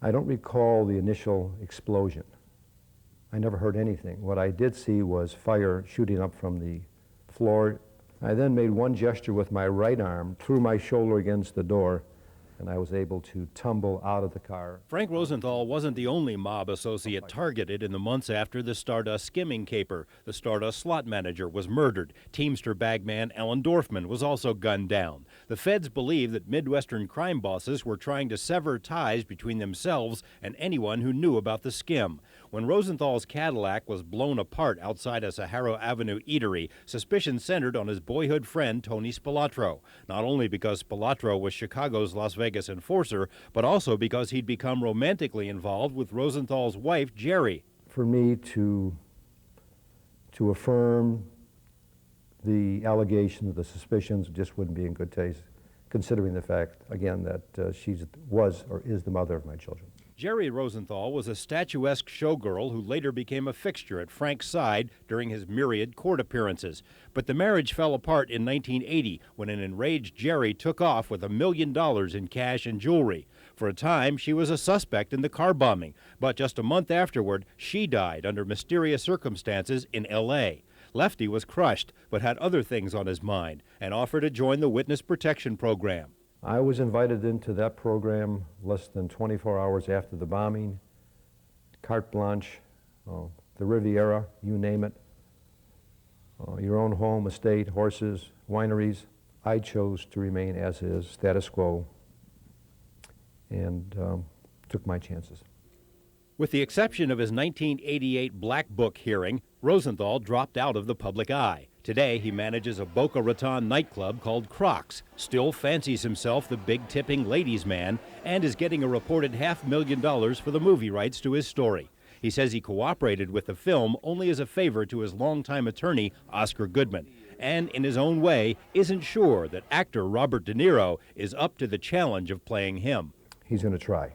I don't recall the initial explosion. I never heard anything. What I did see was fire shooting up from the floor. I then made one gesture with my right arm, threw my shoulder against the door, and I was able to tumble out of the car. Frank Rosenthal wasn't the only mob associate targeted in the months after the Stardust skimming caper. The Stardust slot manager was murdered. Teamster bagman Alan Dorfman was also gunned down. The feds believe that Midwestern crime bosses were trying to sever ties between themselves and anyone who knew about the skim. When Rosenthal's Cadillac was blown apart outside a Sahara Avenue eatery, suspicion centered on his boyhood friend Tony Spilatro, not only because Spilatro was Chicago's Las Vegas enforcer, but also because he'd become romantically involved with Rosenthal's wife, Jerry. For me to affirm the allegations, the suspicions, just wouldn't be in good taste, considering the fact, again, that she was or is the mother of my children. Jerry Rosenthal was a statuesque showgirl who later became a fixture at Frank's side during his myriad court appearances. But the marriage fell apart in 1980 when an enraged Jerry took off with $1 million in cash and jewelry. For a time, she was a suspect in the car bombing, but just a month afterward, she died under mysterious circumstances in L.A. Lefty was crushed, but had other things on his mind and offered to join the witness protection program. I was invited into that program less than 24 hours after the bombing. Carte blanche, the Riviera, you name it. Your own home, estate, horses, wineries. I chose to remain as is, status quo, and took my chances. With the exception of his 1988 Black Book hearing, Rosenthal dropped out of the public eye. Today, he manages a Boca Raton nightclub called Crocs, still fancies himself the big tipping ladies' man, and is getting a reported $500,000 for the movie rights to his story. He says he cooperated with the film only as a favor to his longtime attorney, Oscar Goodman, and in his own way isn't sure that actor Robert De Niro is up to the challenge of playing him. He's going to try.